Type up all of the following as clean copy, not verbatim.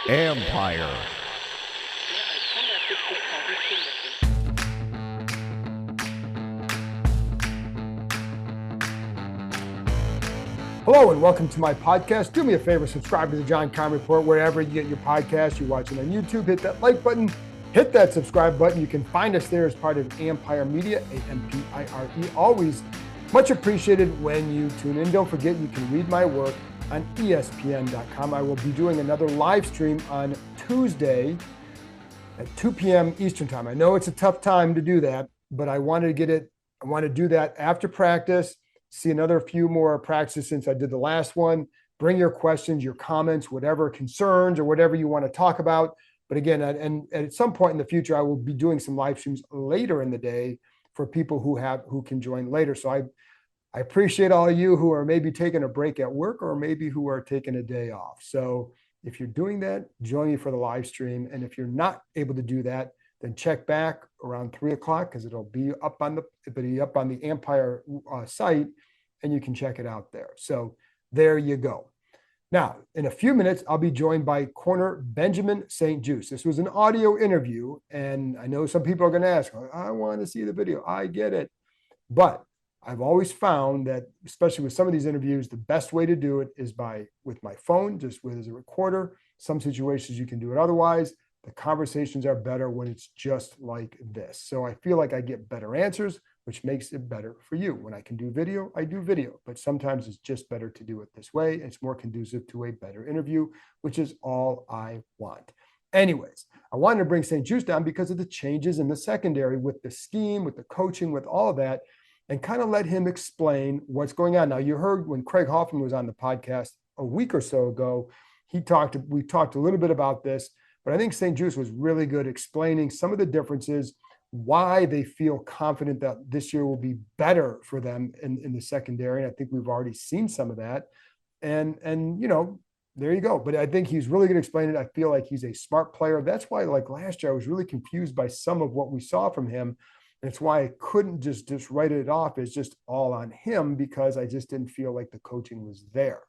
Empire. Hello and welcome to my podcast. Do me a favor, subscribe to the John Keim Report wherever you get your podcast. You're watching on YouTube, hit that like button, hit that subscribe button. You can find us there as part of Empire Media, A-M-P-I-R-E. Always much appreciated when you tune in. Don't forget, you can read my work on ESPN.com. I will be doing another live stream on Tuesday at 2 p.m. Eastern time. I know it's a tough time to do that, but I want to do that after practice. See another few more practices since I did the last one. Bring your questions, your comments, whatever concerns or whatever you want to talk about. But again, and at some point in the future, I will be doing some live streams later in the day for people who can join later. So I appreciate all of you who are maybe taking a break at work or maybe who are taking a day off. So if you're doing that, join me for the live stream. And if you're not able to do that, then check back around 3 o'clock because it'll be up on the Empire site, and you can check it out there. So there you go. Now, in a few minutes, I'll be joined by corner Benjamin St Juste. This was an audio interview, and I know some people are going to ask, I want to see the video. I get it. But I've always found that, especially with some of these interviews, the best way to do it is with my phone, just as a recorder. Some situations you can do it otherwise. The conversations are better when it's just like this. So I feel like I get better answers, which makes it better for you. When I can do video, I do video, but sometimes it's just better to do it this way. It's more conducive to a better interview, which is all I want. Anyways, I wanted to bring St. Juste on because of the changes in the secondary with the scheme, with the coaching, with all of that, and kind of let him explain what's going on. Now, you heard when Craig Hoffman was on the podcast a week or so ago, we talked a little bit about this. But I think St. Juste was really good explaining some of the differences, why they feel confident that this year will be better for them in the secondary. And I think we've already seen some of that. And there you go. But I think he's really good at explaining it. I feel like he's a smart player. That's why, like last year, I was really confused by some of what we saw from him. And it's why I couldn't just write it off as just all on him, because I just didn't feel like the coaching was there.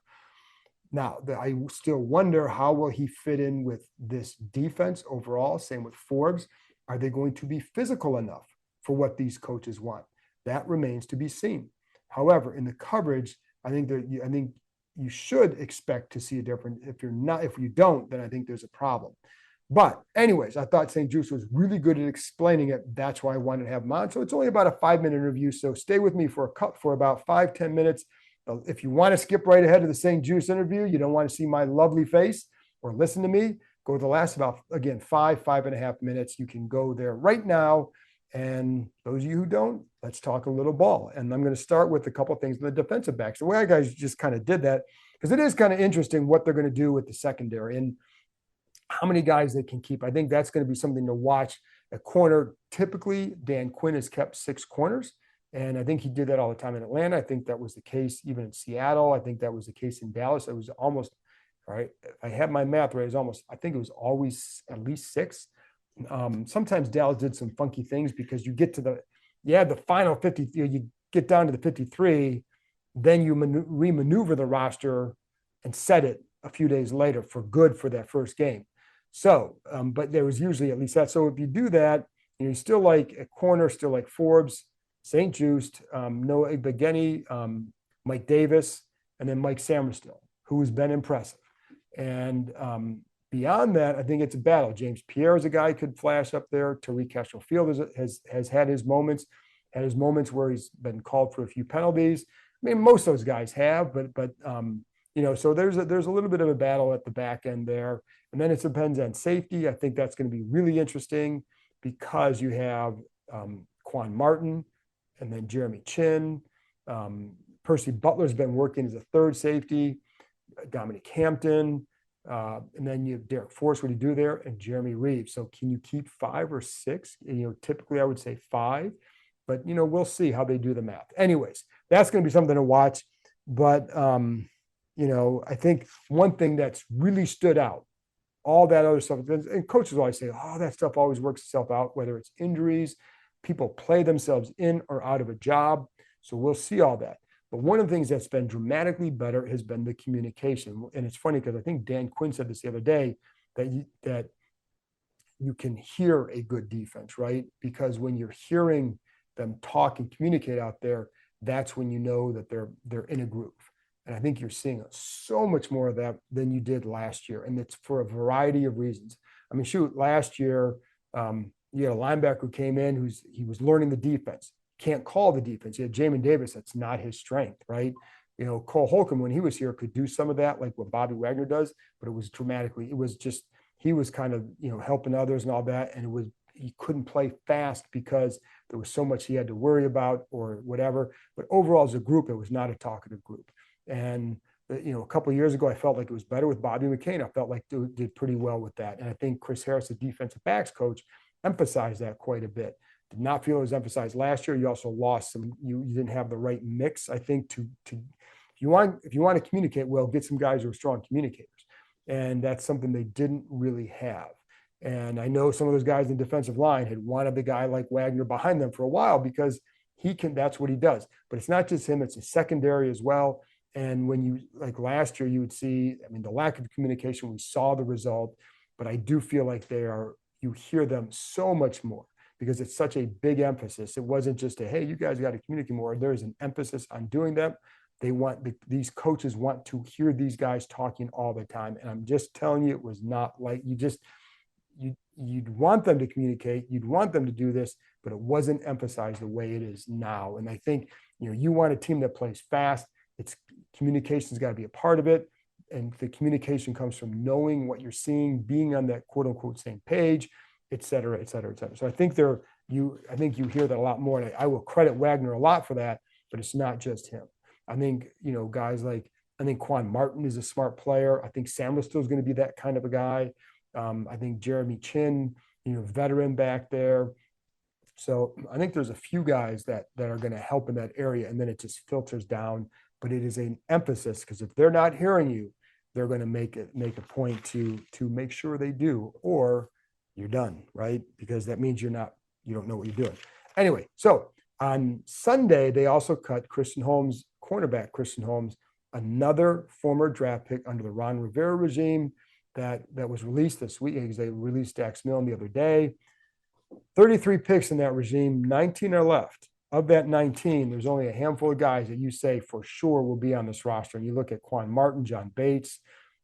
Now, I still wonder, how will he fit in with this defense overall? Same with Forbes. Are they going to be physical enough for what these coaches want? That remains to be seen. However, in the coverage, I think you should expect to see a difference. If you don't, then I think there's a problem. But anyways, I thought St. Juste was really good at explaining it. That's why I wanted to have him on. So it's only about a 5-minute interview. So stay with me for about 5-10 minutes. If you want to skip right ahead to the St. Juste interview, you don't want to see my lovely face or listen to me, go to the last about, again, 5.5 minutes. You can go there right now. And those of you who don't, let's talk a little ball. And I'm going to start with a couple of things in the defensive backs. The way I guys just kind of did that, because it is kind of interesting what they're going to do with the secondary and how many guys they can keep. I think that's going to be something to watch. At corner, typically, Dan Quinn has kept 6 corners. And I think he did that all the time in Atlanta. I think that was the case even in Seattle. I think that was the case in Dallas. It was almost, right, I have my math right, I think it was always at least 6. Sometimes Dallas did some funky things because you get to the final 50, you get down to the 53, then you remaneuver the roster and set it a few days later for good for that first game. So, but there was usually at least that. So if you do that, you still like a corner, still like Forbes, St. Juste, Noah Igbegeni, Mike Davis, and then Mike Samerstill, who has been impressive. And beyond that, I think it's a battle. James Pierre is a guy who could flash up there. Tariq Castlefield has had his moments where he's been called for a few penalties. I mean, most of those guys have, but so there's a little bit of a battle at the back end there. And then it depends on safety. I think that's going to be really interesting because you have Quan Martin, and then Jeremy Chin. Percy Butler's been working as a third safety, Dominic Hampton, and then you have Derek Force, what do you do there? And Jeremy Reeves. So can you keep 5 or 6? Typically I would say 5, but we'll see how they do the math. Anyways, that's going to be something to watch. But I think one thing that's really stood out, all that other stuff, and coaches always say, that stuff always works itself out, whether it's injuries, people play themselves in or out of a job. So we'll see all that. But one of the things that's been dramatically better has been the communication. And it's funny because I think Dan Quinn said this the other day, that you can hear a good defense, right? Because when you're hearing them talk and communicate out there, that's when you know that they're in a groove. And I think you're seeing so much more of that than you did last year. And it's for a variety of reasons. I mean, shoot, last year, you had a linebacker who came in he was learning the defense. Can't call the defense. You had Jamin Davis, that's not his strength, right? You know, Cole Holcomb, when he was here, could do some of that, like what Bobby Wagner does, but it was he was kind of, helping others and all that. And he couldn't play fast because there was so much he had to worry about or whatever. But overall, as a group, it was not a talkative group. And, a couple of years ago, I felt like it was better with Bobby McCain. I felt like they did pretty well with that. And I think Chris Harris, the defensive backs coach, emphasized that quite a bit. Did not feel it was emphasized last year. You also lost you didn't have the right mix, I think, if you want to communicate well, get some guys who are strong communicators. And that's something they didn't really have. And I know some of those guys in the defensive line had wanted the guy like Wagner behind them for a while because that's what he does. But it's not just him, it's a secondary as well. And when you, like last year, you would see, the lack of communication, we saw the result, but I do feel like you hear them so much more because it's such a big emphasis. It wasn't just hey, you guys got to communicate more. There's an emphasis on doing that. These coaches want to hear these guys talking all the time. And I'm just telling you, it was not like you'd want them to communicate, you'd want them to do this, but it wasn't emphasized the way it is now. And I think, you want a team that plays fast. Communication's got to be a part of it. And the communication comes from knowing what you're seeing, being on that quote unquote same page, et cetera, et cetera, et cetera. So I think you hear that a lot more. And I will credit Wagner a lot for that, but it's not just him. I think, guys I think Quan Martin is a smart player. I think Sam Listill is going to be that kind of a guy. I think Jeremy Chin, veteran back there. So I think there's a few guys that are going to help in that area, and then it just filters down. But it is an emphasis because if they're not hearing you, they're going to make a point to make sure they do, or you're done, right? Because that means you don't know what you're doing. Anyway, so on Sunday they also cut cornerback Christian Holmes, another former draft pick under the Ron Rivera regime that was released this week because they released Dax Milne the other day. 33 picks in that regime, 19 are left. Of that 19, there's only a handful of guys that you say for sure will be on this roster. And you look at Quan Martin, John Bates,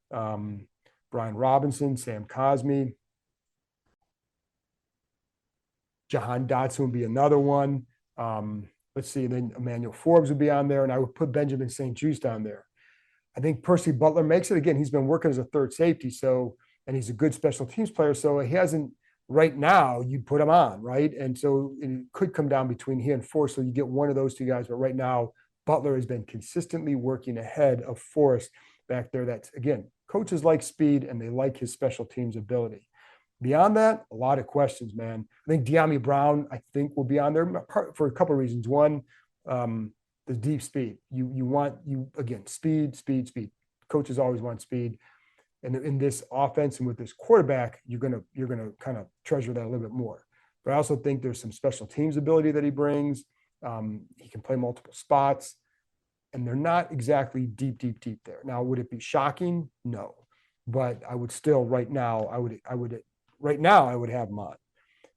Brian Robinson, Sam Cosmi, Jahan Dotson would be another one. Let's see, then Emmanuel Forbes would be on there, and I would put Benjamin St Juste on there. I think Percy Butler makes it. Again, he's been working as a third safety, and he's a good special teams player, so he hasn't. Right now, you'd put him on, right? And so it could come down between he and Forrest, so you get one of those two guys. But right now, Butler has been consistently working ahead of Forrest back there. That's, again, coaches like speed, and they like his special teams ability. Beyond that, a lot of questions, man. I think De'Ami Brown, will be on there for a couple of reasons. One, the deep speed. You want speed. Coaches always want speed. And in this offense and with this quarterback, you're gonna kind of treasure that a little bit more. But I also think there's some special teams ability that he brings. He can play multiple spots, and they're not exactly deep there. Now, would it be shocking? No, but I would still right now I would have him on.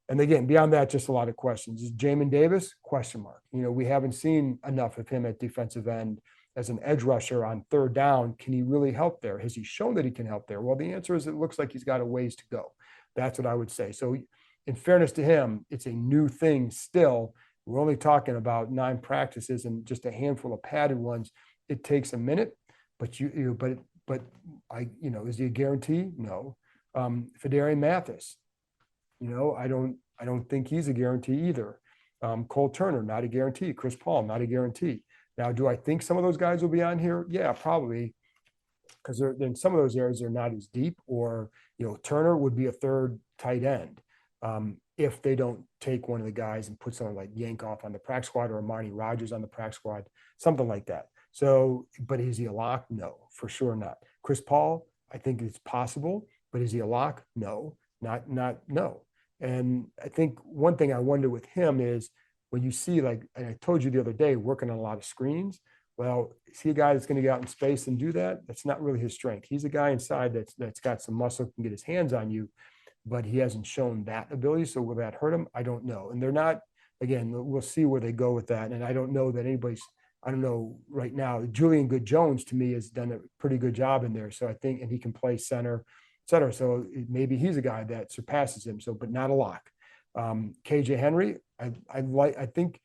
And again, beyond that, just a lot of questions. Is Jamin Davis? Question mark. We haven't seen enough of him at defensive end as an edge rusher on third down. Can he really help there? Has he shown that he can help there? Well, the answer is it looks like he's got a ways to go. That's what I would say. So in fairness to him, it's a new thing still. We're only talking about 9 practices and just a handful of padded ones. It takes a minute, but is he a guarantee? No. Fedarian Mathis, I don't think he's a guarantee either. Cole Turner, not a guarantee. Chris Paul, not a guarantee. Now, do I think some of those guys will be on here? Yeah, probably, because in some of those areas they're not as deep. Or Turner would be a third tight end if they don't take one of the guys and put someone like Yankoff on the practice squad or Armani Rogers on the practice squad, something like that. So, but is he a lock? No, for sure not. Chris Paul, I think it's possible, but is he a lock? No, no. And I think one thing I wonder with him is when you see, and I told you the other day, working on a lot of screens, Well, is he a guy that's going to get out in space and do that? That's not really his strength. He's a guy inside that's got some muscle, can get his hands on you, but he hasn't shown that ability. So will that hurt him? I don't know. And they're not, again, we'll see where they go with that. And I don't know that I don't know right now. Julian Good-Jones to me has done a pretty good job in there. So I think, and he can play center, et cetera. So maybe he's a guy that surpasses him. So, but not a lock. KJ Henry, I think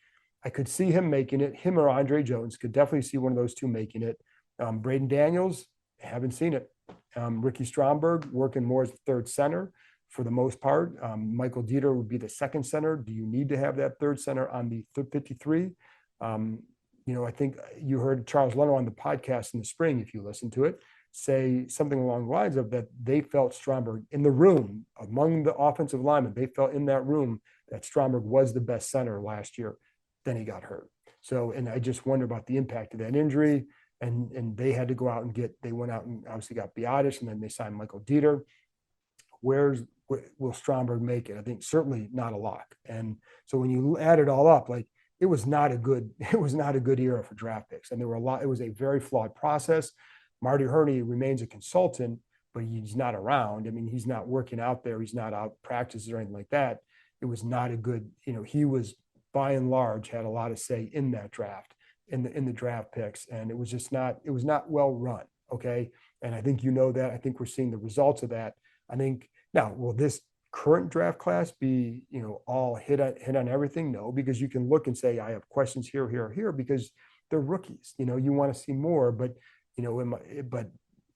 I could see him making it. Him or Andre Jones could definitely see one of those two making it. Braden Daniels, haven't seen it. Ricky Stromberg working more as the third center for the most part. Michael Dieter would be the second center. Do you need to have that third center on the 53? I think you heard Charles Leno on the podcast in the spring, if you listen to it, say something along the lines of that they felt Stromberg in the room among the offensive linemen. They felt in that room that Stromberg was the best center last year. Then he got hurt. So, and I just wonder about the impact of that injury. And they had to go out and they went out and obviously got Biadasz, and then they signed Michael Dieter. Will Stromberg make it? I think certainly not a lock. And so when you add it all up, like it was not a good era for draft picks. And it was a very flawed process. Marty Herney remains a consultant, but he's not around. I mean, he's not working out there. He's not out practices or anything like that. It was not a good, he was by and large had a lot of say in that draft, in the draft picks. And it was not well run. Okay. And I think that. I think we're seeing the results of that. I think now, will this current draft class be, all hit on everything? No, because you can look and say, I have questions here, because they're rookies. You want to see more, but but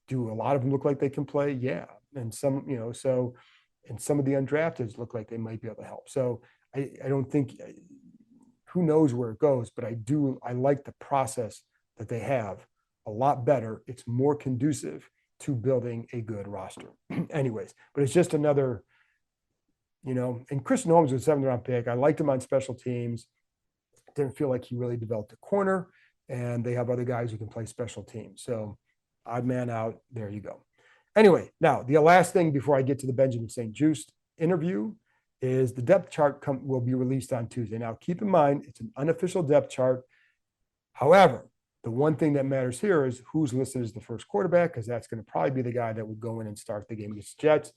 do a lot of them look like they can play? Yeah. And some, and some of the undrafteds look like they might be able to help. So I don't think, who knows where it goes, but I like the process that they have a lot better. It's more conducive to building a good roster. Anyways, but it's just another, and Christian Holmes was a 7th-round pick. I liked him on special teams. Didn't feel like he really developed a corner, and they have other guys who can play special teams. So odd man out, there you go. Anyway, now the last thing before I get to the Benjamin St Juste interview is the depth chart will be released on Tuesday. Now, keep in mind, it's an unofficial depth chart. However, the one thing that matters here is who's listed as the first quarterback, because that's going to probably be the guy that would go in and start the game against the Jets.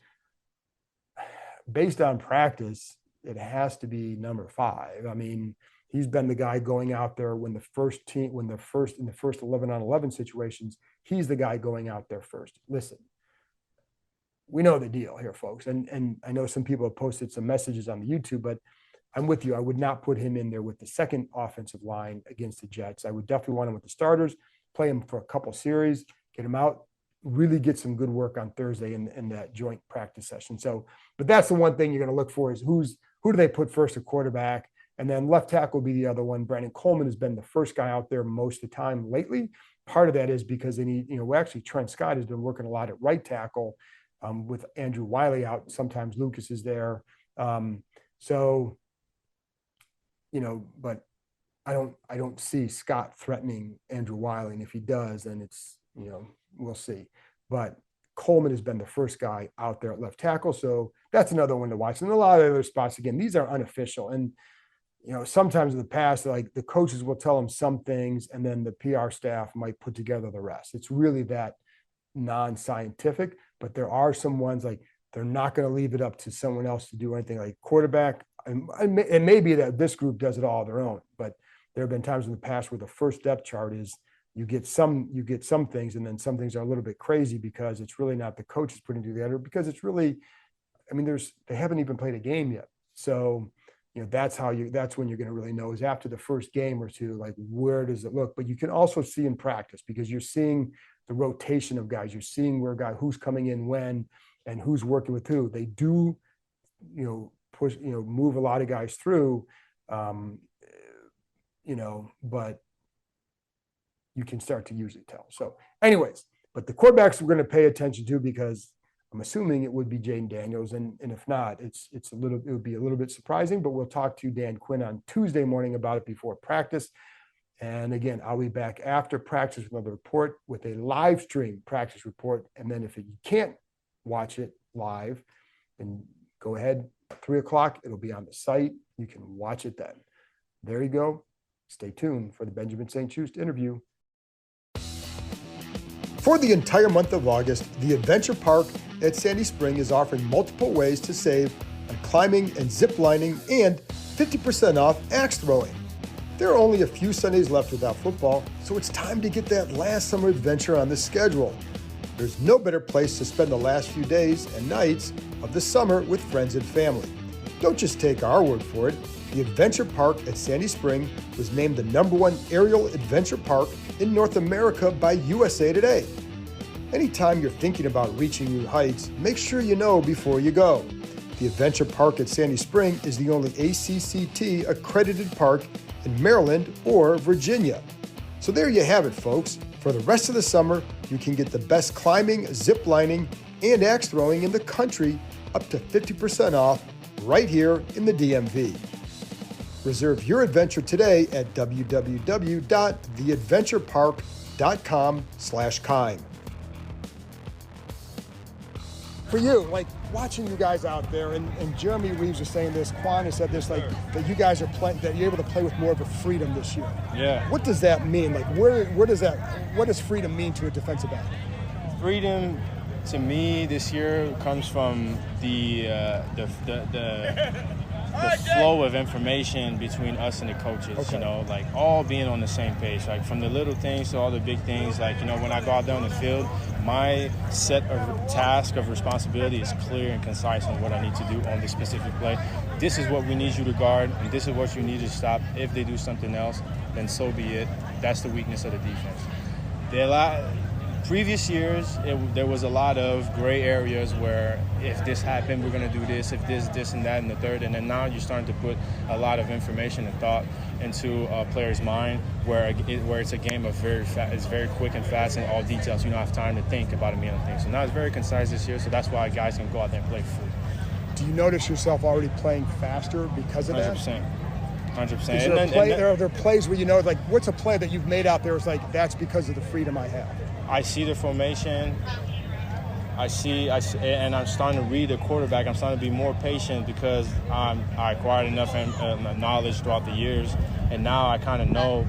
Based on practice, it has to be number 5. I mean, he's been the guy going out there in the first 11-on-11 situations, he's the guy going out there first. Listen, we know the deal here, folks. And I know some people have posted some messages on the YouTube, but I'm with you. I would not put him in there with the second offensive line against the Jets. I would definitely want him with the starters, play him for a couple series, get him out, really get some good work on Thursday in that joint practice session. So, but that's the one thing you're going to look for is who do they put first at quarterback? And then left tackle will be the other one. Brandon Coleman has been the first guy out there most of the time lately. Part of that is because they need, actually Trent Scott has been working a lot at right tackle with Andrew Wiley out. Sometimes Lucas is there. But I don't see Scott threatening Andrew Wiley. And if he does, then it's, we'll see. But Coleman has been the first guy out there at left tackle. So that's another one to watch. And a lot of other spots, again, these are unofficial. And, sometimes in the past, like the coaches will tell them some things and then the PR staff might put together the rest. It's really that non-scientific, but there are some ones like they're not going to leave it up to someone else to do anything like quarterback. It may be that this group does it all on their own, but there have been times in the past where the first depth chart is you get some things, and then some things are a little bit crazy because it's really not the coaches putting together, because it's really, they haven't even played a game yet. So, that's when you're going to really know is after the first game or two, like where does it look? But you can also see in practice because you're seeing the rotation of guys. You're seeing who's coming in when and who's working with who. They do, push, move a lot of guys through, but you can start to usually tell. So anyways, but the quarterbacks we're going to pay attention to, because I'm assuming it would be Jaden Daniels. And if not, it would be a little bit surprising, but we'll talk to Dan Quinn on Tuesday morning about it before practice. And again, I'll be back after practice with another report with a live stream practice report. And then if you can't watch it live, then go ahead, 3:00, it'll be on the site. You can watch it then. There you go. Stay tuned for the Benjamin St Juste interview. For the entire month of August, the Adventure Park at Sandy Spring is offering multiple ways to save on climbing and zip lining and 50% off axe throwing. There are only a few Sundays left without football, so it's time to get that last summer adventure on the schedule. There's no better place to spend the last few days and nights of the summer with friends and family. Don't just take our word for it. The Adventure Park at Sandy Spring was named the #1 aerial adventure park in North America by USA Today. Anytime you're thinking about reaching new heights, make sure you know before you go. The Adventure Park at Sandy Spring is the only ACCT accredited park in Maryland or Virginia. So there you have it, folks. For the rest of the summer, you can get the best climbing, zip lining, and axe throwing in the country, up to 50% off right here in the DMV. Reserve your adventure today at www.theadventurepark.com/Kime. For you, like watching you guys out there, and Jeremy Reeves was saying this, Quan has said this, like that you guys are that you're able to play with more of a freedom this year. Yeah. What does that mean? Like what does freedom mean to a defensive back? Freedom to me this year comes from the flow of information between us and the coaches, okay. You know, like all being on the same page, like from the little things to all the big things. Like, you know, when I go out there on the field, my set of task of responsibility is clear and concise on what I need to do on this specific play. This is what we need you to guard, and this is what you need to stop. If they do something else, then so be it. That's the weakness of the defense. Previous years, there was a lot of gray areas where if this happened, we're going to do this, if this and that and the third. And then now you're starting to put a lot of information and thought into a player's mind where it's a game of it's very quick and fast and all details. You don't have time to think about a million things. So now it's very concise this year, so that's why guys can go out there and play free. Do you notice yourself already playing faster because of 100%. that? 100%. Are there plays where you know, like, what's a play that you've made out there? It's like, that's because of the freedom I have. I see the formation. I see, and I'm starting to read the quarterback. I'm starting to be more patient because I acquired enough knowledge throughout the years, and now I kind of know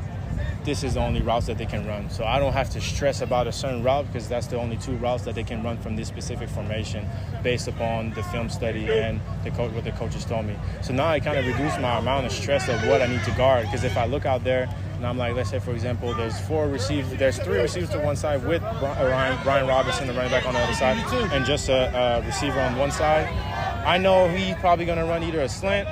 this is the only routes that they can run. So I don't have to stress about a certain route because that's the only two routes that they can run from this specific formation based upon the film study and what the coaches told me. So now I kind of reduce my amount of stress of what I need to guard, because if I look out there and I'm like, let's say, for example, there's three receivers to one side with Brian Robinson, the running back, on the other side, and just a receiver on one side. I know he's probably going to run either a slant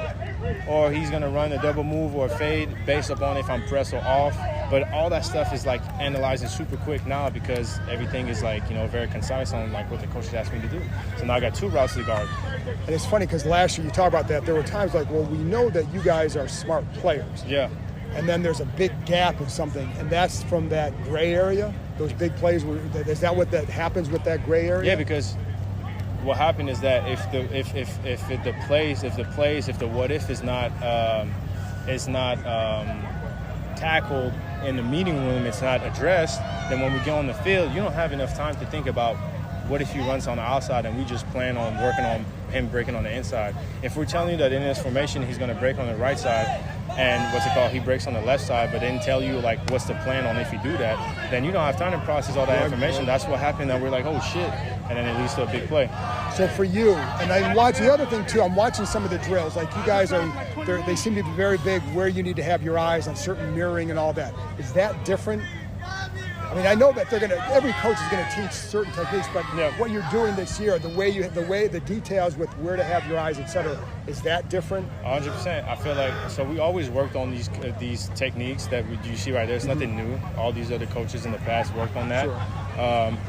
or he's going to run a double move or a fade based upon if I'm press or off. But all that stuff is like analyzing super quick now because everything is like, you know, very concise on like what the coaches asked me to do. So now I got two routes to guard. And it's funny because last year you talked about that. There were times like, well, we know that you guys are smart players. Yeah. And then there's a big gap of something, and that's from that gray area. Those big plays. Is that what that happens with that gray area? Yeah, because what happened is that if the what if is not tackled in the meeting room, it's not addressed, then when we get on the field, you don't have enough time to think about what if he runs on the outside and we just plan on working on him breaking on the inside. If we're telling you that in this formation he's going to break on the right side and he breaks on the left side, but didn't tell you like what's the plan on if you do that, then you don't have time to process all that information. That's what happened, that we're like, oh shit, and then it leads to a big play. So for you, and I'm watching the other thing too, I'm watching some of the drills. Like you guys they seem to be very big where you need to have your eyes on certain mirroring and all that. Is that different? I mean, I know that every coach is going to teach certain techniques, but what you're doing this year, the details with where to have your eyes, etc., is that different? 100%. I feel like, so we always worked on these techniques that you see right there. It's nothing new. All these other coaches in the past worked on that. Sure.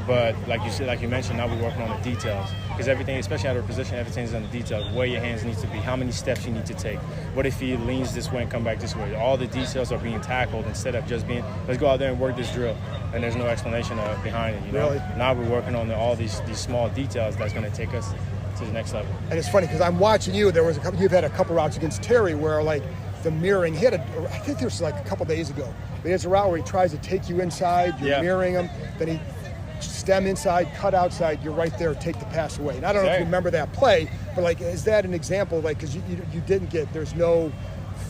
But like you mentioned, now we're working on the details. Because everything, especially out of position, everything's on the details. Where your hands need to be, how many steps you need to take. What if he leans this way and come back this way? All the details are being tackled instead of just being, let's go out there and work this drill. And there's no explanation behind it. You know? Really? Now we're working on all these small details that's going to take us to the next level. And it's funny because I'm watching you. You've had a couple routes against Terry where like the mirroring. I think this was like a couple days ago. But he has a route where he tries to take you inside. You're mirroring him. Then he stem inside, cut outside. You're right there. Take the pass away. And I don't know if you remember that play, but like, is that an example? Like, because you didn't get. There's no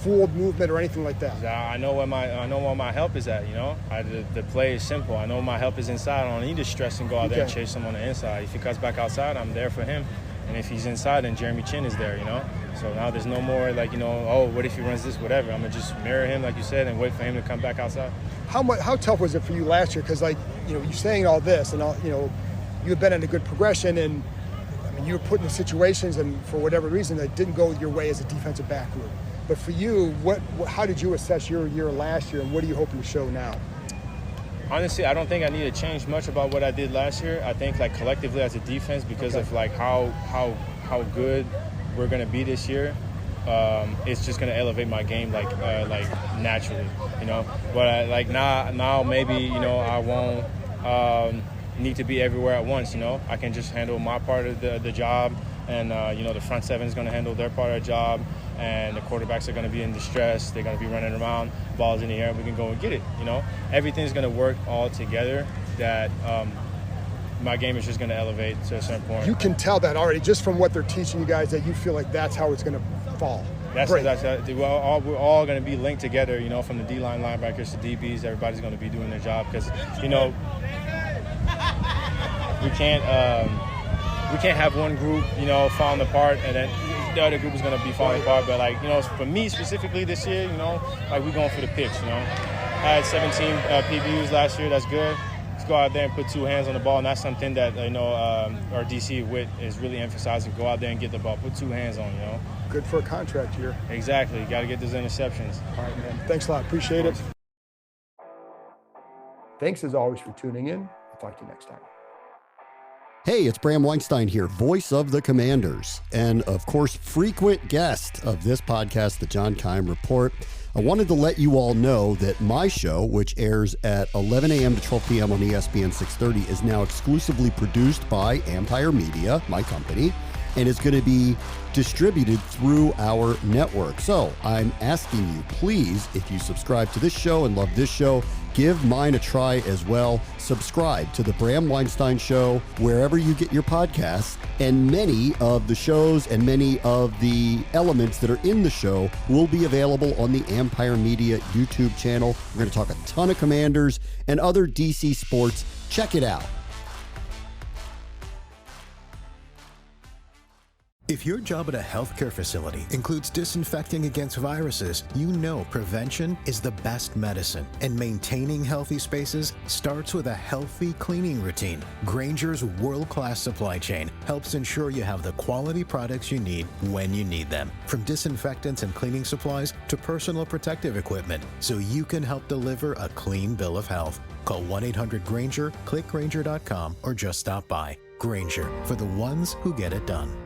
fooled movement or anything like that. I know where my help is at. The play is simple. I know my help is inside. I don't need to stress and go out there and chase him on the inside. If he cuts back outside, I'm there for him. And if he's inside, then Jeremy Chin is there. So now there's no more what if he runs this, whatever. I'm gonna just mirror him, like you said, and wait for him to come back outside. How tough was it for you last year? Because you're saying all this, and you had been in a good progression, and you were put in situations, and for whatever reason, that didn't go your way as a defensive back group. But for you, how did you assess your year last year, and what are you hoping to show now? Honestly, I don't think I need to change much about what I did last year. I think collectively as a defense, because of how good we're gonna be this year, it's just gonna elevate my game naturally, But now maybe I won't need to be everywhere at once. I can just handle my part of the job, and the front seven is gonna handle their part of the job, and the quarterbacks are gonna be in distress. They're gonna be running around, balls in the air. We can go and get it. Everything's gonna work all together. That my game is just going to elevate to a certain point. You can tell that already just from what they're teaching you guys, that you feel like that's how it's going to fall. We're all going to be linked together, from the D-line linebackers to DBs. Everybody's going to be doing their job because, we can't have one group, falling apart and then the other group is going to be falling apart. But, for me specifically this year, we're going for the pitch, I had 17 PBUs last year. That's good. Let's go out there and put two hands on the ball, and that's something that our DC Witt is really emphasizing. Go out there and get the ball, put two hands on. Good for a contract year. Exactly. You got to get those interceptions. All right, man. Thanks a lot. Appreciate it. Thanks as always for tuning in. I'll talk to you next time. Hey, it's Bram Weinstein here, voice of the Commanders, and of course, frequent guest of this podcast, the John Keim Report. I wanted to let you all know that my show, which airs at 11 a.m. to 12 p.m. on ESPN 630, is now exclusively produced by Empire Media, my company, and is going to be distributed through our network. So I'm asking you, please, if you subscribe to this show and love this show, give mine a try as well. Subscribe to the Bram Weinstein Show wherever you get your podcasts, and many of the shows and many of the elements that are in the show will be available on the Empire Media YouTube channel. We're going to talk a ton of Commanders and other DC sports. Check it out. If your job at a healthcare facility includes disinfecting against viruses, you know prevention is the best medicine. And maintaining healthy spaces starts with a healthy cleaning routine. Grainger's world-class supply chain helps ensure you have the quality products you need when you need them. From disinfectants and cleaning supplies to personal protective equipment, so you can help deliver a clean bill of health. Call 1-800-GRAINGER, click Grainger.com, or just stop by. Grainger, for the ones who get it done.